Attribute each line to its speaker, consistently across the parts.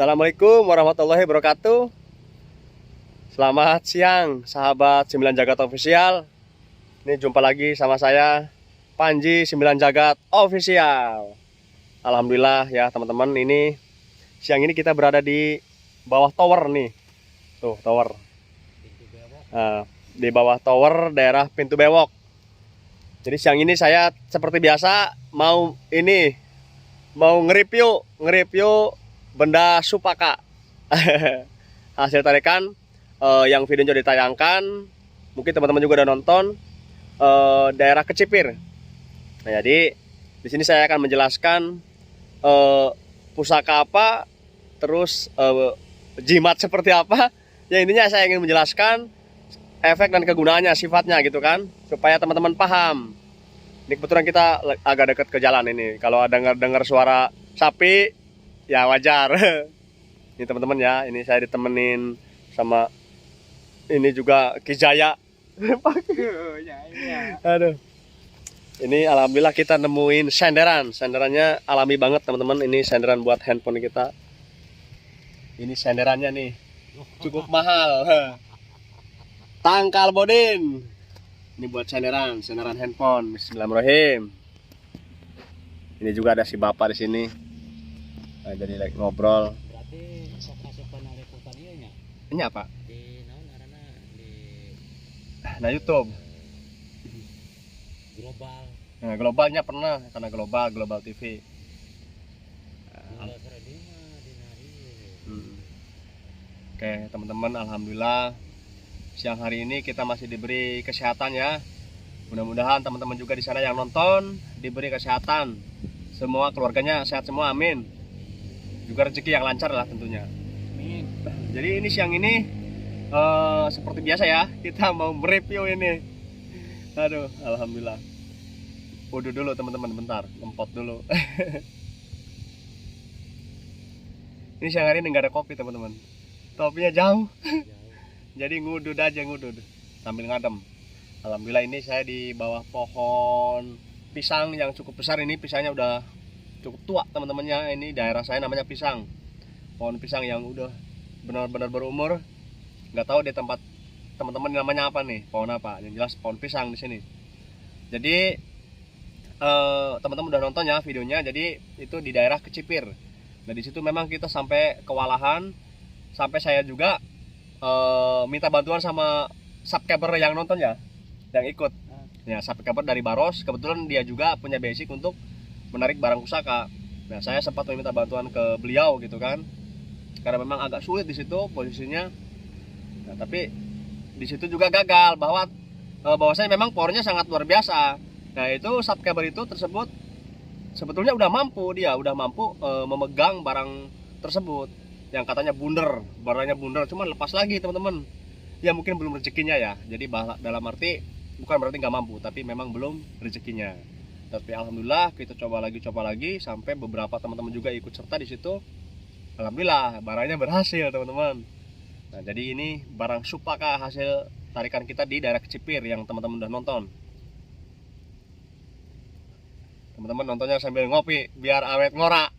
Speaker 1: Assalamualaikum warahmatullahi wabarakatuh. Selamat siang sahabat 9 Jagat Official. Ini jumpa lagi sama saya Panji 9 Jagat Official. Alhamdulillah ya teman-teman, ini siang ini kita berada di bawah tower nih. Tuh tower. Di bawah tower daerah Pintu Bewok. Jadi siang ini saya seperti biasa mau nge-review benda supaka. Hasil tarikan yang videonya ditayangkan, mungkin teman-teman juga udah nonton, daerah Kecipir. Nah, jadi di sini saya akan menjelaskan pusaka apa, terus jimat seperti apa. Ya intinya saya ingin menjelaskan efek dan kegunaannya, sifatnya gitu kan, supaya teman-teman paham. Ini kebetulan kita agak dekat ke jalan ini. Kalau ada dengar suara sapi, ya wajar. Ini teman-teman ya, ini saya ditemenin sama ini juga Kijaya. Aduh. Ini alhamdulillah kita nemuin senderan. Senderannya alami banget teman-teman. Ini senderan buat handphone kita. Ini senderannya nih. Cukup mahal. Tangkal bodin. Ini buat senderan handphone. Bismillahirrahmanirrahim. Ini juga ada si bapak di sini. Nah, jadi like ngobrol.
Speaker 2: Berarti sok-sok panaliputan ieu nya.
Speaker 1: Ini apa?
Speaker 2: Di naon ngaranna di
Speaker 1: YouTube.
Speaker 2: global.
Speaker 1: Nah, globalnya pernah karena global TV.
Speaker 2: Global di mah dina ieu.
Speaker 1: Oke, teman-teman, alhamdulillah siang hari ini kita masih diberi kesehatan ya. Mudah-mudahan teman-teman juga di sana yang nonton diberi kesehatan. Semua keluarganya sehat semua, amin. Juga rezeki yang lancar lah tentunya.
Speaker 2: Amin.
Speaker 1: Jadi ini siang ini seperti biasa ya, kita mau mereview ini. Aduh, alhamdulillah. Wudhu dulu teman-teman, bentar, ngempot dulu. Ini siang hari ini nggak ada kopi teman-teman. Topinya jauh. Jadi ngudud aja, ngudud sambil ngadem. Alhamdulillah ini saya di bawah pohon pisang yang cukup besar. Ini pisangnya udah cukup tua teman-temannya. Ini daerah saya namanya pisang. Pohon pisang yang udah benar-benar berumur. Nggak tahu di tempat teman-teman namanya apa nih, pohon apa. Yang jelas pohon pisang di sini. Jadi teman-teman udah nonton ya videonya. Jadi itu di daerah Kecipir. Nah di situ memang kita sampai kewalahan. Sampai saya juga minta bantuan sama subscriber yang nonton ya, yang ikut. Ya, subscriber dari Baros, kebetulan dia juga punya basic untuk menarik barang pusaka. Nah, saya sempat meminta bantuan ke beliau gitu kan. Karena memang agak sulit di situ posisinya. Nah, tapi di situ juga gagal bahwasanya memang powernya sangat luar biasa. Nah, itu subscriber itu tersebut sebetulnya udah mampu memegang barang tersebut. Yang katanya barangnya bundar, cuman lepas lagi teman-teman. Ya mungkin belum rezekinya ya. Jadi dalam arti bukan berarti nggak mampu, tapi memang belum rezekinya. Tapi alhamdulillah kita coba lagi sampai beberapa teman-teman juga ikut serta di situ. Alhamdulillah barangnya berhasil teman-teman. Nah jadi ini barang supaka hasil tarikan kita di daerah Kecipir yang teman-teman udah nonton. Teman-teman nontonnya sambil ngopi biar awet ngora.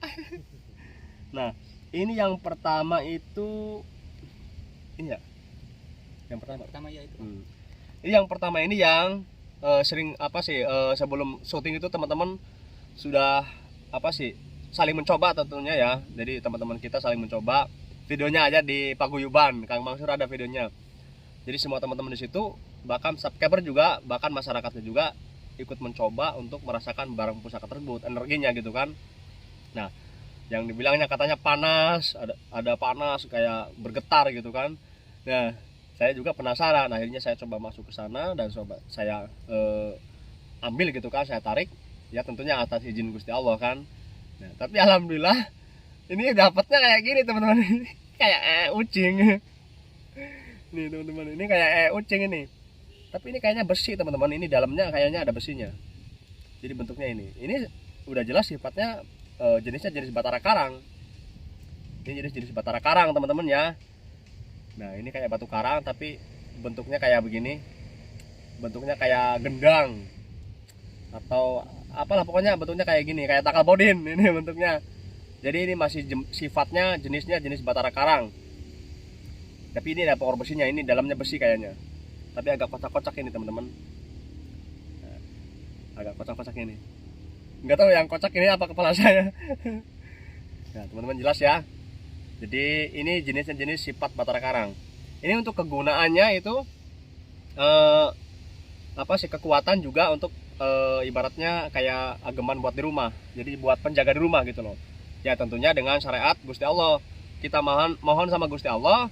Speaker 1: Nah ini yang pertama itu ini ya. Yang pertama ya itu. Ini yang pertama ini yang sering sebelum syuting itu teman-teman sudah saling mencoba tentunya ya. Jadi teman-teman kita saling mencoba. Videonya aja di Paguyuban, Kang Mansur ada videonya. Jadi semua teman-teman di situ, bahkan subscriber juga, bahkan masyarakatnya juga ikut mencoba untuk merasakan barang pusaka tersebut, energinya gitu kan. Nah, yang dibilangnya katanya panas, ada panas kayak bergetar gitu kan. Nah, saya juga penasaran, akhirnya saya coba masuk ke sana dan saya ambil gitu kan, saya tarik. Ya tentunya atas izin Gusti Allah kan. Nah, tapi alhamdulillah ini dapatnya kayak gini teman-teman. Kayak ucing. Nih teman-teman, ini kayak ucing ini. Tapi ini kayaknya besi teman-teman, ini dalamnya kayaknya ada besinya. Jadi bentuknya ini udah jelas sifatnya jenisnya jenis batara karang. Ini jenis batara karang teman-teman ya. Nah ini kayak batu karang tapi bentuknya kayak begini. Bentuknya kayak gendang atau apalah pokoknya bentuknya kayak gini, kayak takal bodin ini bentuknya. Jadi ini masih sifatnya jenisnya jenis batara karang. Tapi ini ada power besinya, ini dalamnya besi kayaknya. Tapi agak kocak-kocak ini teman-teman. Nah, agak kocak-kocak ini. Nggak tahu yang kocak ini apa kepala saya. Nah teman-teman jelas ya. Jadi ini jenisnya jenis sifat batara karang. Ini untuk kegunaannya itu apa sih, kekuatan juga untuk ibaratnya kayak ageman buat di rumah. Jadi buat penjaga di rumah gitu loh. Ya tentunya dengan syariat Gusti Allah. Kita mohon sama Gusti Allah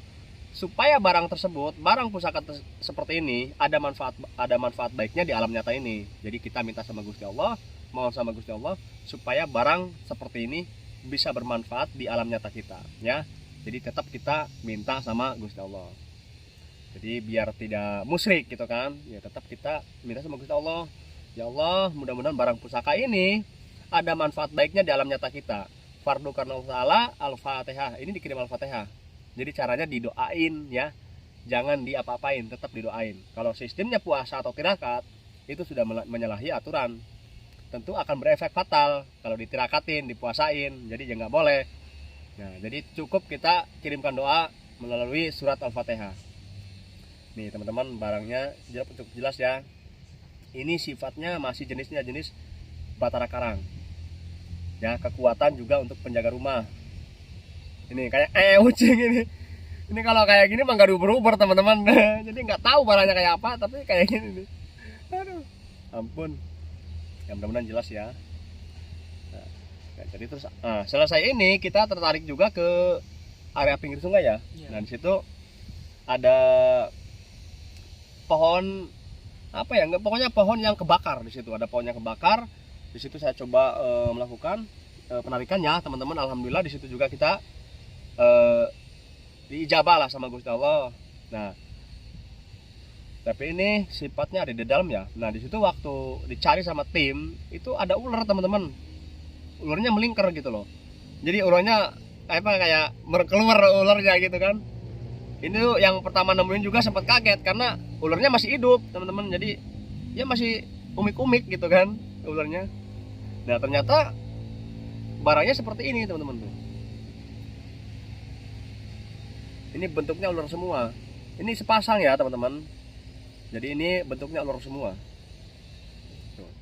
Speaker 1: supaya barang tersebut, barang pusaka seperti ini ada manfaat baiknya di alam nyata ini. Jadi kita minta sama Gusti Allah, mohon sama Gusti Allah supaya barang seperti ini bisa bermanfaat di alam nyata kita, ya. Jadi tetap kita minta sama Gusti Allah. Jadi biar tidak musyrik gitu kan, ya tetap kita minta sama Gusti Allah. Ya Allah, mudah-mudahan barang pusaka ini ada manfaat baiknya di alam nyata kita. Fardu karena Allah Al-Fatihah. Ini dikirim Al-Fatihah. Jadi caranya didoain ya. Jangan diapa-apain, tetap didoain. Kalau sistemnya puasa atau tirakat, itu sudah menyalahi aturan. Tentu akan berefek fatal kalau ditirakatin, dipuasain. Jadi ya nggak boleh. Nah, jadi cukup kita kirimkan doa melalui surat Al-Fatihah. Nih teman-teman, barangnya cukup jelas ya. Ini sifatnya masih jenisnya jenis batara karang. Ya, kekuatan juga untuk penjaga rumah. Ini kayak kucing ini. Ini kalau kayak gini mah nggak diuber-uber teman-teman. Jadi nggak tahu barangnya kayak apa, tapi kayak gini nih. Aduh, ampun. Ya mudah-mudahan jelas ya. Nah, jadi terus selesai ini kita tertarik juga ke area pinggir sungai ya. Nah di situ ada pohon apa ya? Pokoknya pohon yang kebakar di situ. Ada pohon yang kebakar. Di situ saya coba melakukan penarikannya teman-teman. Alhamdulillah di situ juga kita diijabah lah sama Gusti Allah. Nah, tapi ini sifatnya ada di dalam ya. Nah, di situ waktu dicari sama tim itu ada ular teman-teman. Ularnya melingkar gitu loh. Jadi ularnya kayak keluar ularnya gitu kan. Ini tuh yang pertama nemuin juga sempat kaget karena ularnya masih hidup teman-teman. Jadi ya masih umik-umik gitu kan ularnya. Nah, ternyata barangnya seperti ini teman-teman tuh. Ini bentuknya ular semua. Ini sepasang ya teman-teman. Jadi ini bentuknya ular semua. Tuh.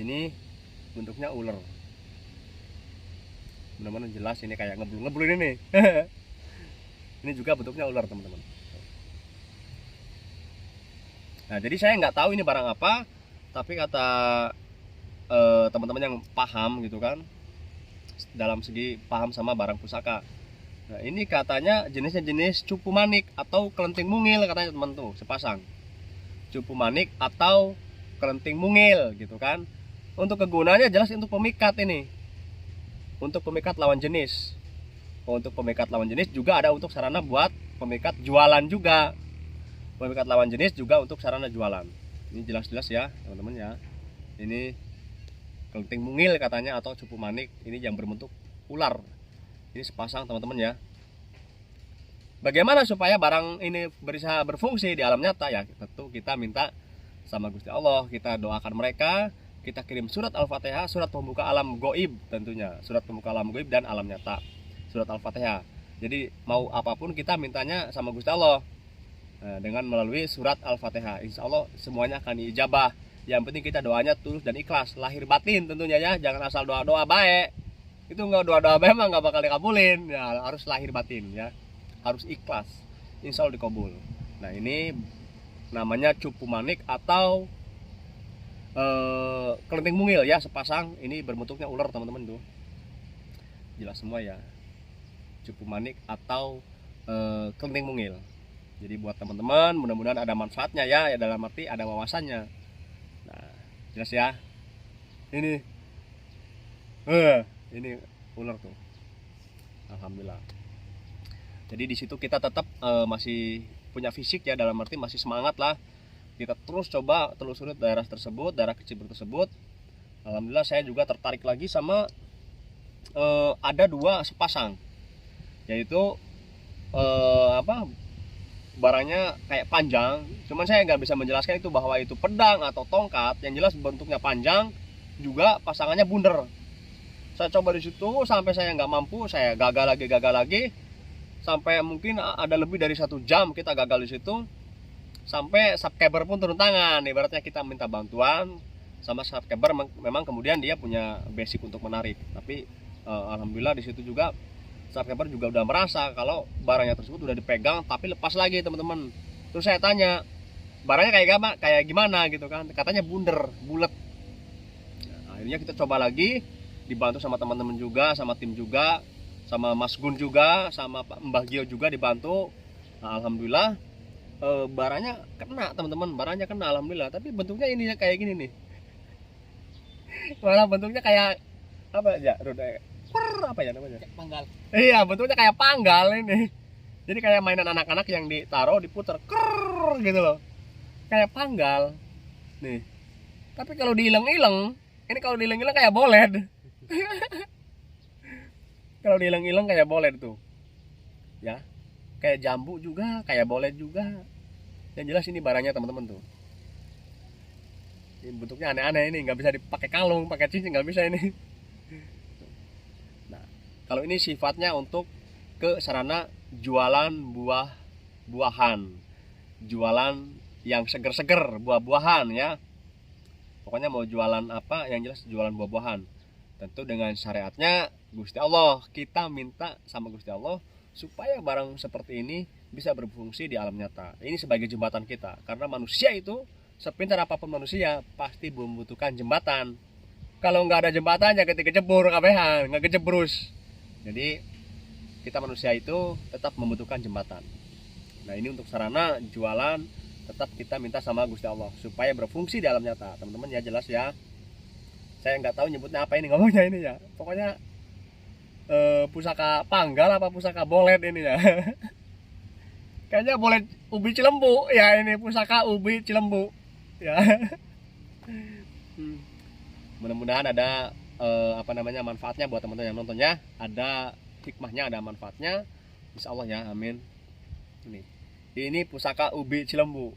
Speaker 1: Ini bentuknya ular. Mudah-mudahan jelas, ini kayak ngeblur ini. Ini juga bentuknya ular teman-teman. Nah jadi saya nggak tahu ini barang apa, tapi kata teman-teman yang paham gitu kan, dalam segi paham sama barang pusaka. Nah ini katanya jenisnya jenis cupu manik atau kelenting mungil katanya teman tuh, sepasang cupu manik atau kelenting mungil gitu kan. Untuk kegunaannya jelas untuk pemikat ini, untuk pemikat lawan jenis. Untuk pemikat lawan jenis juga ada untuk sarana buat pemikat jualan juga. Pemikat lawan jenis juga untuk sarana jualan. Ini jelas-jelas ya teman-teman ya. Ini kelenting mungil katanya atau cupu manik, ini yang berbentuk ular. Ini sepasang teman-teman ya. Bagaimana supaya barang ini bisa berfungsi di alam nyata ya? Tentu kita minta sama Gusti Allah, kita doakan mereka, kita kirim surat Al-Fatihah, surat pembuka alam goib tentunya, surat pembuka alam goib dan alam nyata, surat Al-Fatihah. Jadi mau apapun kita mintanya sama Gusti Allah dengan melalui surat Al-Fatihah. Insya Allah semuanya akan diijabah. Yang penting kita doanya tulus dan ikhlas, lahir batin tentunya ya. Jangan asal doa-doa baik. Itu nggak doa-doa baik mah nggak bakal dikabulin. Ya harus lahir batin ya, harus ikhlas. Insya Allah dikabul. Nah ini namanya cupu manik atau kelenting mungil ya, sepasang. Ini berbentuknya ular teman-teman tuh. Jelas semua ya. Cupu manik atau kelenting mungil. Jadi buat teman-teman mudah-mudahan ada manfaatnya ya, dalam arti ada wawasannya. Nah, jelas ya. Ini ular tuh. Alhamdulillah. Jadi di situ kita tetap masih punya fisik ya, dalam arti masih semangat lah. Kita terus coba telusuri daerah tersebut, daerah kecil tersebut. Alhamdulillah saya juga tertarik lagi sama ada dua sepasang. Yaitu barangnya kayak panjang, cuman saya nggak bisa menjelaskan itu bahwa itu pedang atau tongkat. Yang jelas bentuknya panjang, juga pasangannya bunder, Saya coba di situ sampai saya nggak mampu, saya gagal lagi, sampai mungkin ada lebih dari 1 jam kita gagal di situ. Sampai subscriber pun turun tangan, ibaratnya kita minta bantuan sama subscriber, memang kemudian dia punya basic untuk menarik, tapi alhamdulillah di situ juga subscriber juga udah merasa kalau barangnya tersebut udah dipegang tapi lepas lagi teman-teman. Terus saya tanya barangnya kayak gimana gitu kan, katanya bulat. Nah, akhirnya kita coba lagi, dibantu sama teman-teman juga, sama tim juga, sama Mas Gun juga, sama Pak Mbah Gio juga dibantu. Nah, alhamdulillah barangnya kena teman-teman, barangnya kena alhamdulillah, tapi bentuknya ini kayak gini nih. Malah bentuknya kayak apa ya, apa ya namanya,
Speaker 2: Panggal.
Speaker 1: iya bentuknya kayak panggal ini. Jadi kayak mainan anak-anak yang ditaruh diputer gitu loh, kayak panggal nih. Tapi kalau diilang-ilang, ini kalau diilang-ilang kayak boled. Kalau diilang-ilang kayak boled tuh ya, kayak jambu juga, kayak boled juga. Yang jelas ini barangnya teman-teman tuh. Ini bentuknya aneh-aneh, ini nggak bisa dipakai kalung, pakai cincin nggak bisa ini. Nah, kalau ini sifatnya untuk ke sarana jualan buah-buahan, jualan yang seger-seger, buah-buahan ya. Pokoknya mau jualan apa, yang jelas jualan buah-buahan. Tentu dengan syariatnya Gusti Allah, kita minta sama Gusti Allah supaya barang seperti ini bisa berfungsi di alam nyata. Ini sebagai jembatan kita, karena manusia itu sepintar apapun manusia pasti membutuhkan jembatan. Kalau nggak ada jembatannya ketika jebur kabehan, nggak kejebrus. Jadi kita manusia itu tetap membutuhkan jembatan. Nah, ini untuk sarana jualan tetap kita minta sama Gusti Allah supaya berfungsi di alam nyata. Teman-teman ya, jelas ya. Saya nggak tahu nyebutnya apa ini, ngomongnya ini ya. Pokoknya pusaka panggal apa pusaka boled ini ya. Kayaknya boled ubi Cilembu ya, ini pusaka ubi Cilembu ya. Mudah-mudahan ada manfaatnya buat teman-teman yang nontonnya, ada hikmahnya, ada manfaatnya, insya Allah ya, amin. Ini pusaka ubi Cilembu,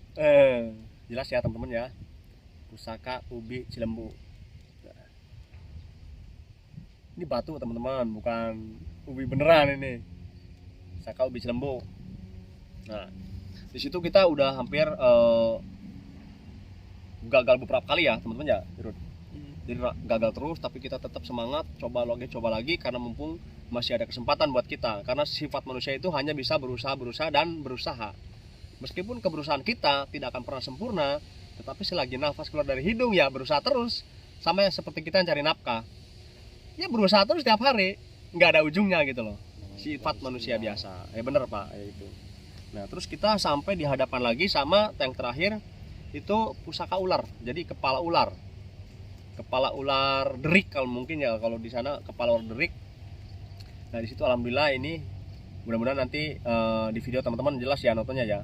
Speaker 1: jelas ya teman-teman ya, pusaka ubi Cilembu. Ini batu teman-teman, bukan ubi beneran ini, pusaka ubi Cilembu. Nah, di situ kita udah hampir gagal beberapa kali ya teman-teman ya. Jadi gagal terus, tapi kita tetap semangat, coba lagi karena mumpung masih ada kesempatan buat kita. Karena sifat manusia itu hanya bisa berusaha dan berusaha. Meskipun keberusahaan kita tidak akan pernah sempurna, tetapi selagi nafas keluar dari hidung ya berusaha terus. Sama ya seperti kita yang cari nafkah, ya berusaha terus tiap hari, nggak ada ujungnya gitu loh. Sifat manusia biasa. Bener Pak, itu. Nah, terus kita sampai di hadapan lagi sama yang terakhir itu pusaka ular. Jadi kepala ular derik kalau mungkin ya, kalau di sana kepala ular derik. Nah, di situ alhamdulillah ini mudah-mudahan nanti di video teman-teman jelas ya nontonnya ya.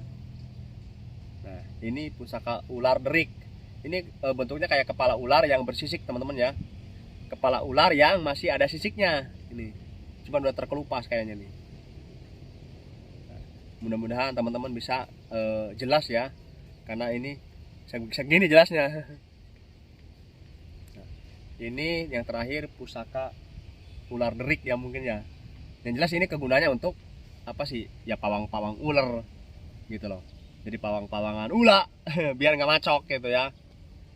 Speaker 1: Nah, ini pusaka ular derik. Ini bentuknya kayak kepala ular yang bersisik teman-teman ya. Kepala ular yang masih ada sisiknya ini, cuma udah terkelupas kayaknya nih. Nah, mudah-mudahan teman-teman bisa jelas ya, karena ini segini jelasnya. Nah, ini yang terakhir pusaka ular derik ya mungkin ya. Yang jelas ini kegunaannya untuk apa sih ya, pawang-pawang ular gitu loh. Jadi pawang-pawangan ula biar nggak macok gitu ya.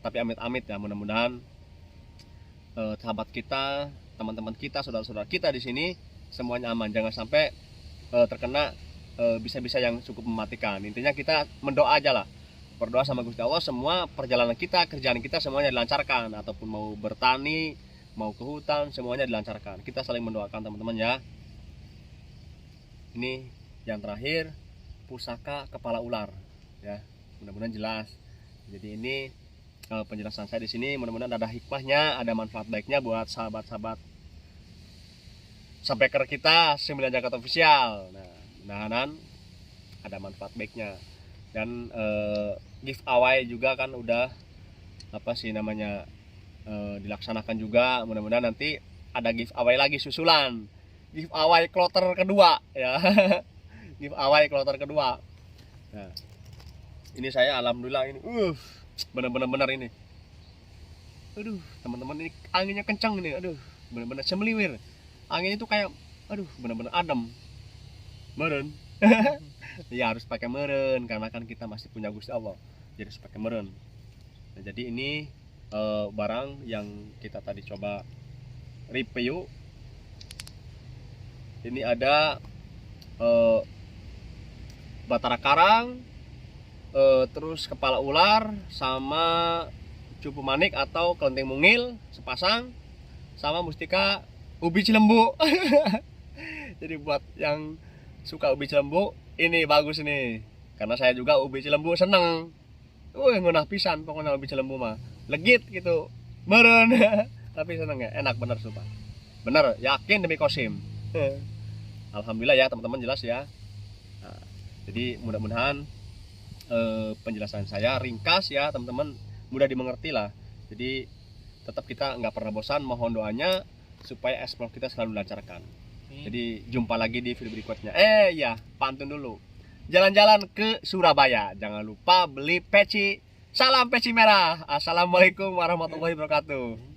Speaker 1: Tapi amit-amit ya, mudah-mudahan sahabat kita, teman-teman kita, saudara-saudara kita di sini semuanya aman, jangan sampai terkena bisa-bisa yang cukup mematikan. Intinya kita mendoa aja lah, berdoa sama Gusti Allah semua perjalanan kita, kerjaan kita semuanya dilancarkan, ataupun mau bertani, mau ke hutan, semuanya dilancarkan. Kita saling mendoakan teman-teman ya. Ini yang terakhir pusaka kepala ular ya, mudah-mudahan jelas. Jadi ini penjelasan saya di sini, mudah-mudahan ada hikmahnya, ada manfaat baiknya buat sahabat-sahabat subscriber kita 9 Jakarta Official. Nah, mudah-mudahan ada manfaat baiknya. Dan giveaway juga kan udah dilaksanakan juga. Mudah-mudahan nanti ada giveaway lagi susulan, giveaway kloter kedua ya. Giveaway kloter kedua. Nah, ini saya alhamdulillah ini bener-bener ini. Aduh, teman-teman, ini anginnya kencang ini. Aduh, bener-bener semeliwir. Angin itu kayak aduh bener-bener adem. Meren. Ya harus pakai meren karena kan kita masih punya Gusti Allah. Jadi harus pakai meren. Nah, jadi ini barang yang kita tadi coba review. Ini ada batara karang, terus kepala ular, sama cupu manik atau kelenteng mungil sepasang, sama mustika ubi cilembu. Jadi buat yang suka ubi cilembu ini bagus nih, karena saya juga ubi cilembu seneng. Ngunah pisan pokoknya ubi cilembu mah legit gitu, meren. Tapi seneng ya, enak bener sumpah, bener yakin demi kosim. Alhamdulillah ya teman-teman, jelas ya. Nah, jadi mudah-mudahan penjelasan saya ringkas ya teman-teman, mudah dimengerti lah. Jadi tetap kita nggak pernah bosan, mohon doanya supaya ekspor kita selalu dilancarkan. Jadi jumpa lagi di video berikutnya. Ya pantun dulu, jalan-jalan ke Surabaya jangan lupa beli peci. Salam peci merah. Assalamualaikum warahmatullahi wabarakatuh.